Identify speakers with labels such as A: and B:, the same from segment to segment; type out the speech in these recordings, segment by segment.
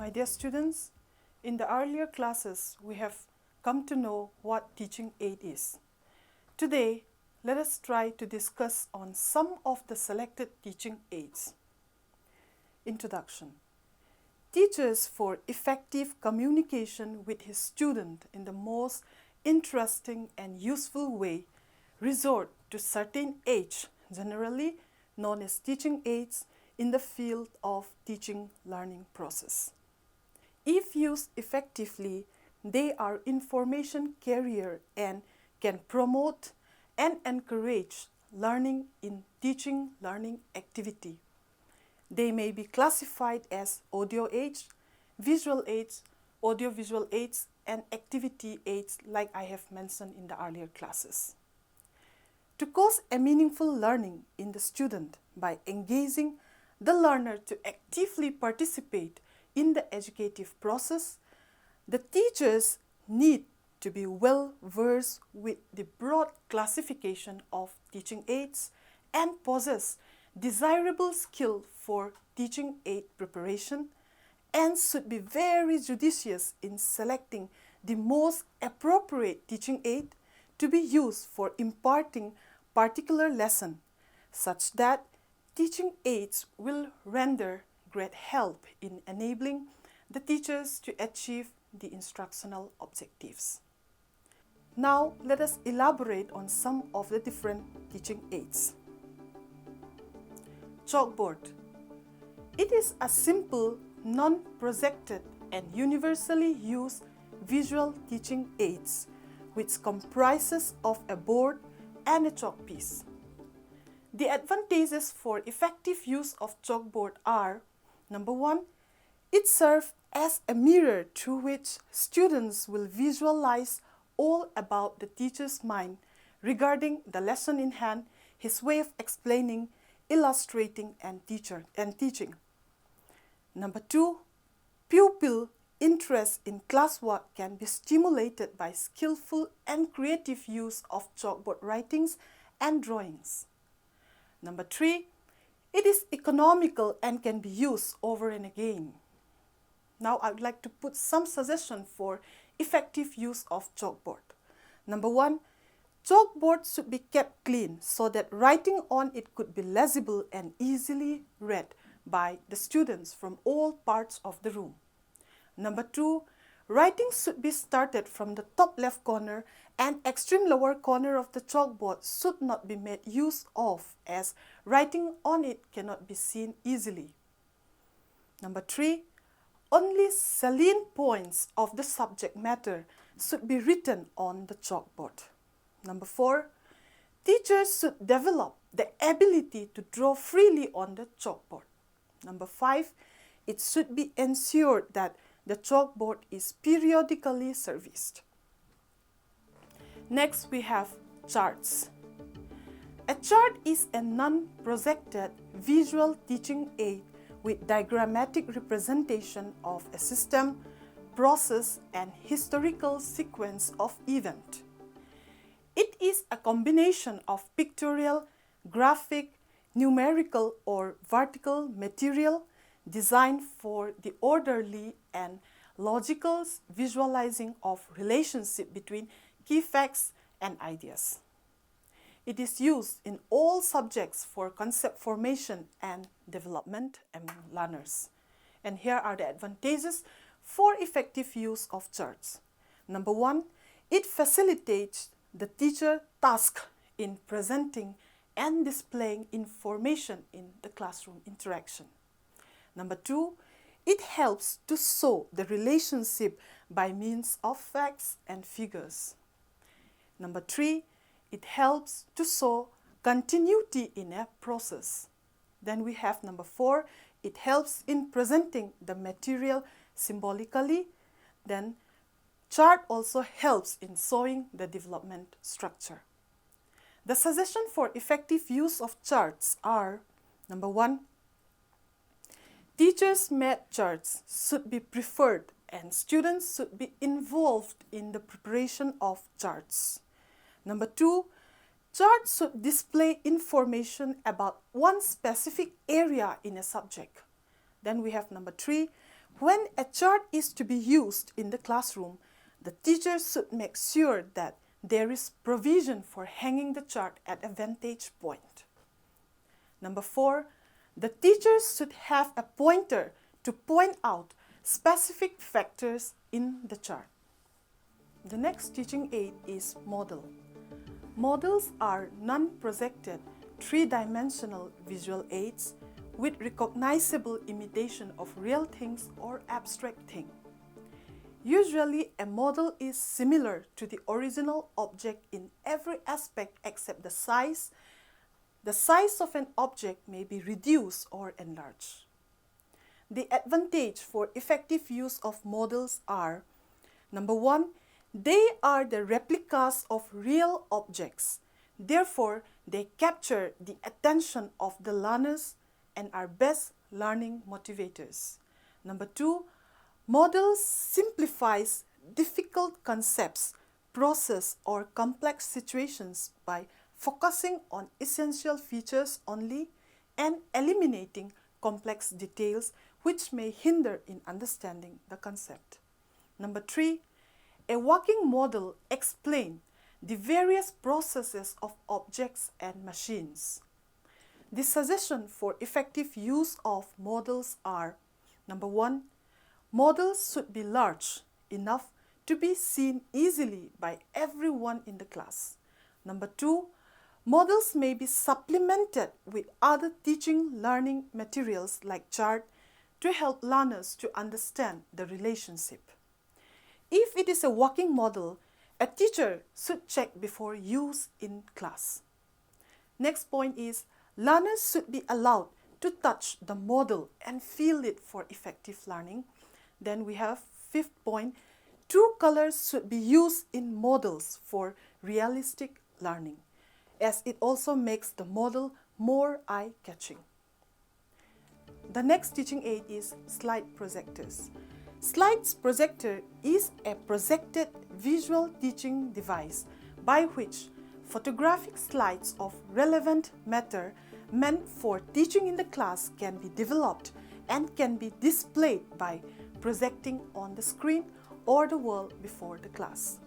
A: My dear students, in the earlier classes, we have come to know what teaching aid is. Today, let us try to discuss on some of the selected teaching aids. Introduction. Teachers, for effective communication with his student in the most interesting and useful way, resort to certain aids, generally known as teaching aids, in the field of teaching learning process. If used effectively, they are information carrier and can promote and encourage learning in teaching learning activity. They may be classified as audio aids, visual aids, audiovisual aids, and activity aids like I have mentioned in the earlier classes. To cause a meaningful learning in the student by engaging the learner to actively participate in the educative process, the teachers need to be well versed with the broad classification of teaching aids and possess desirable skill for teaching aid preparation, and should be very judicious in selecting the most appropriate teaching aid to be used for imparting particular lesson, such that teaching aids will render great help in enabling the teachers to achieve the instructional objectives. Now, let us elaborate on some of the different teaching aids. Chalkboard. It is a simple, non-projected and universally used visual teaching aids which comprises of a board and a chalk piece. The advantages for effective use of chalkboard are: number one, it serves as a mirror through which students will visualize all about the teacher's mind regarding the lesson in hand, his way of explaining, illustrating, and teaching. Number two, pupil interest in classwork can be stimulated by skillful and creative use of chalkboard writings and drawings. Number three, it is economical and can be used over and again. Now I would like to put some suggestions for effective use of chalkboard. Number one, chalkboard should be kept clean so that writing on it could be legible and easily read by the students from all parts of the room. Number two, writing should be started from the top left corner and extreme lower corner of the chalkboard should not be made use of, as writing on it cannot be seen easily. Number three, only salient points of the subject matter should be written on the chalkboard. Number four, teachers should develop the ability to draw freely on the chalkboard. Number five, it should be ensured that the chalkboard is periodically serviced. Next, we have charts. A chart is a non-projected visual teaching aid with diagrammatic representation of a system, process, and historical sequence of events. It is a combination of pictorial, graphic, numerical, or vertical material designed for the orderly and logical visualizing of relationship between key facts and ideas. It is used in all subjects for concept formation and development among learners. And here are the advantages for effective use of charts. Number one, it facilitates the teacher task in presenting and displaying information in the classroom interaction. Number two, it helps to show the relationship by means of facts and figures. Number three, it helps to show continuity in a process. Then we have number four, it helps in presenting the material symbolically. Then chart also helps in showing the development structure. The suggestion for effective use of charts are: number one, teachers' made charts should be preferred and students should be involved in the preparation of charts. Number two, charts should display information about one specific area in a subject. Then we have number three, When a chart is to be used in the classroom, the teacher should make sure that there is provision for hanging the chart at a vantage point. Number 4, the teacher should have a pointer to point out specific factors in the chart. The next teaching aid is model. Models are non-projected, three-dimensional visual aids with recognizable imitation of real things or abstract things. Usually, a model is similar to the original object in every aspect except the size. The size of an object may be reduced or enlarged. The advantage for effective use of models are: number 1, they are the replicas of real objects. Therefore, they capture the attention of the learners and are best learning motivators. Number 2, models simplifies difficult concepts, process or complex situations by focusing on essential features only and eliminating complex details which may hinder in understanding the concept. Number 3, a working model explains the various processes of objects and machines. The suggestion for effective use of models are: number 1, models should be large enough to be seen easily by everyone in the class. Number 2, models may be supplemented with other teaching learning materials like chart to help learners to understand the relationship. If it is a working model, a teacher should check before use in class. Next point is, learners should be allowed to touch the model and feel it for effective learning. Then we have fifth point, true colors should be used in models for realistic learning, as it also makes the model more eye-catching. The next teaching aid is slide projectors. Slides projector is a projected visual teaching device by which photographic slides of relevant matter meant for teaching in the class can be developed and can be displayed by projecting on the screen or the wall before the class.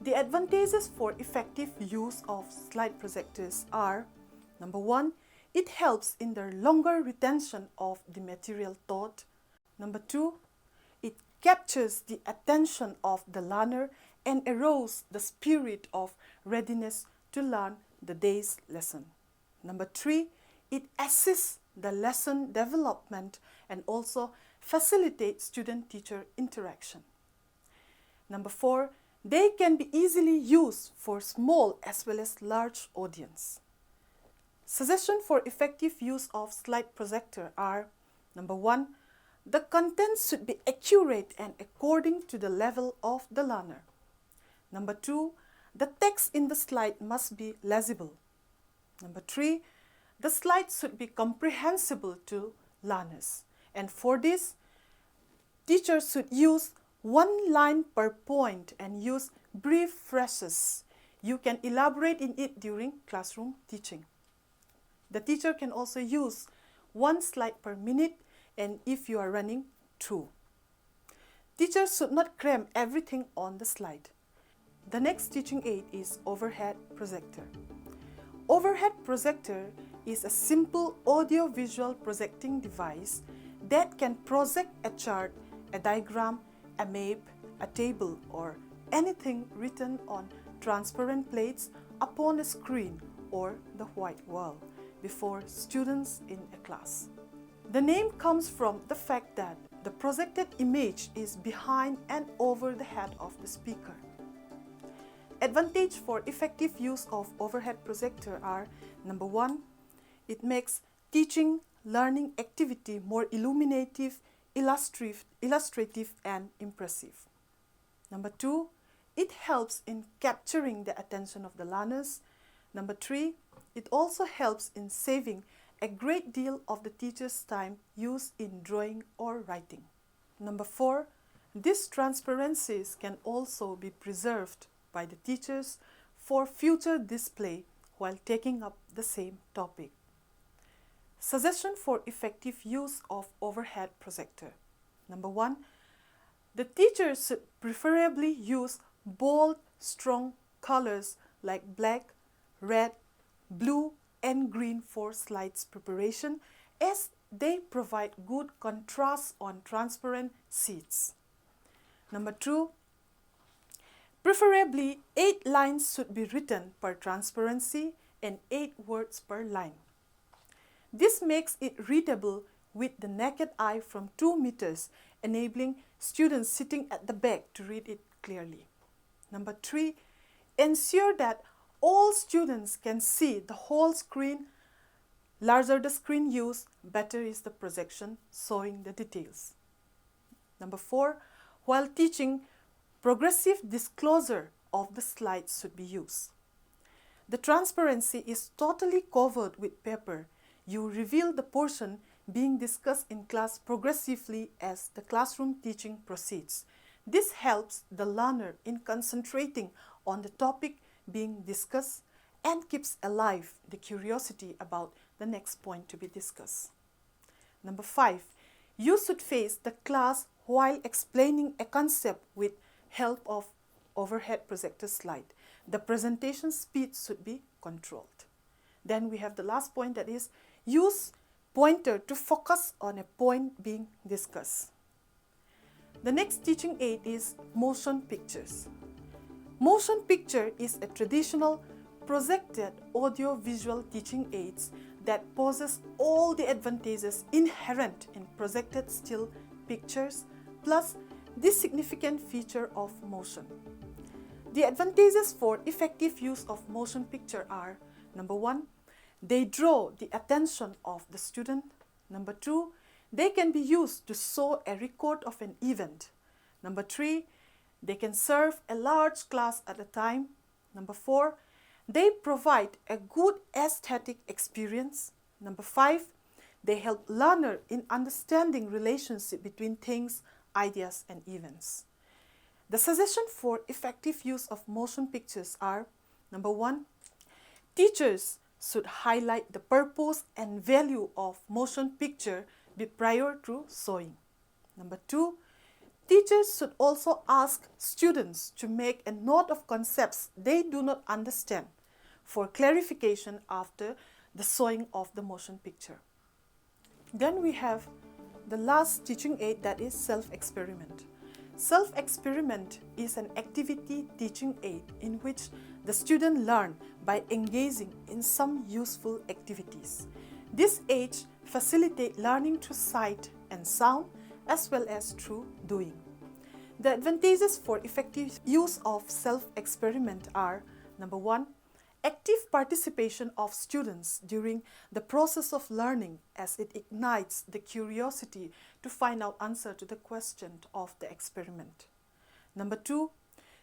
A: The advantages for effective use of slide projectors are: number 1, it helps in the longer retention of the material taught. Number 2, it captures the attention of the learner and arouses the spirit of readiness to learn the day's lesson. Number 3, it assists the lesson development and also facilitates student-teacher interaction. Number 4, they can be easily used for small as well as large audience. Suggestions for effective use of slide projector are: number 1, the content should be accurate and according to the level of the learner. Number 2, the text in the slide must be legible. Number 3, the slide should be comprehensible to learners. And for this, teachers should use one line per point and use brief phrases. You can elaborate in it during classroom teaching. The teacher can also use one slide per minute and if you are running through. Teachers should not cram everything on the slide. The next teaching aid is overhead projector. Overhead projector is a simple audio-visual projecting device that can project a chart, a diagram, a map, a table, or anything written on transparent plates upon a screen or the white wall before students in a class. The name comes from the fact that the projected image is behind and over the head of the speaker. Advantage for effective use of overhead projector are: number 1, it makes teaching, learning activity more illuminative, illustrative and impressive. Number 2, it helps in capturing the attention of the learners. Number 3, it also helps in saving a great deal of the teacher's time used in drawing or writing. Number 4, these transparencies can also be preserved by the teachers for future display while taking up the same topic. Suggestion for effective use of overhead projector. Number 1, the teacher should preferably use bold, strong colors like black, red, blue and green for slides preparation, as they provide good contrast on transparent sheets. Number 2, preferably 8 lines should be written per transparency and 8 words per line. This makes it readable with the naked eye from 2 meters, enabling students sitting at the back to read it clearly. Number 3, ensure that all students can see the whole screen. Larger the screen used, better is the projection showing the details. Number 4, while teaching, progressive disclosure of the slides should be used. The transparency is totally covered with paper. You reveal the portion being discussed in class progressively as the classroom teaching proceeds. This helps the learner in concentrating on the topic being discussed and keeps alive the curiosity about the next point to be discussed. Number 5, you should face the class while explaining a concept with help of overhead projector slide. The presentation speed should be controlled. Then we have the last point, that is, use pointer to focus on a point being discussed. The next teaching aid is motion pictures. Motion picture is a traditional projected audio-visual teaching aids that possess all the advantages inherent in projected still pictures, plus this significant feature of motion. The advantages for effective use of motion picture are: number 1, they draw the attention of the student. Number 2, they can be used to show a record of an event. Number 3, they can serve a large class at a time. Number 4, they provide a good aesthetic experience. Number 5, they help learner in understanding relationship between things, ideas and events. The suggestion for effective use of motion pictures are: number 1, teachers should highlight the purpose and value of motion picture prior to showing. Number 2, teachers should also ask students to make a note of concepts they do not understand for clarification after the showing of the motion picture. Then we have the last teaching aid, that is self-experiment. Self-experiment is an activity teaching aid in which the student learn by engaging in some useful activities. This aid facilitates learning through sight and sound as well as through doing. The advantages for effective use of self-experiment are: number 1, active participation of students during the process of learning, as it ignites the curiosity to find out answer to the question of the experiment. Number 2,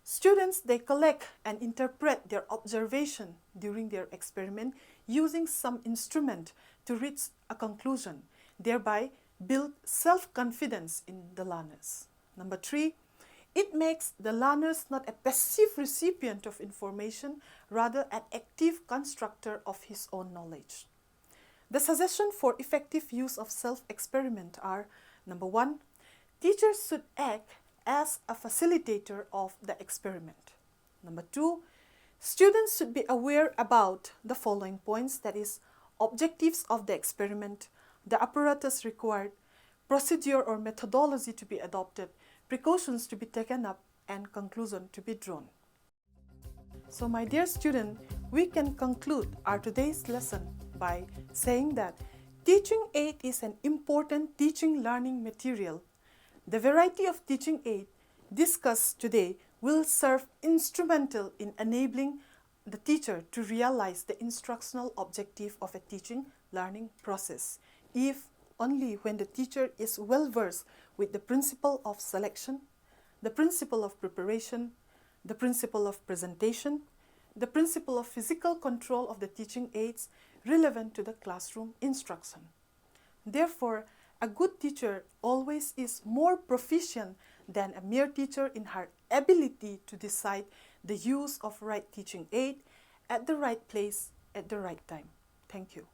A: students, they collect and interpret their observation during their experiment using some instrument to reach a conclusion, thereby build self-confidence in the learners. Number 3, it makes the learners not a passive recipient of information, rather an active constructor of his own knowledge. The suggestion for effective use of self-experiment are: number 1, teachers should act as a facilitator of the experiment. Number 2, students should be aware about the following points, that is, objectives of the experiment, the apparatus required, procedure or methodology to be adopted, precautions to be taken up, and conclusion to be drawn. So my dear student, we can conclude our today's lesson by saying that teaching aid is an important teaching learning material. The variety of teaching aid discussed today will serve instrumental in enabling the teacher to realize the instructional objective of a teaching learning process, if only when the teacher is well versed with the principle of selection, the principle of preparation, the principle of presentation, the principle of physical control of the teaching aids relevant to the classroom instruction. Therefore, a good teacher always is more proficient than a mere teacher in her ability to decide the use of right teaching aid at the right place at the right time. Thank you.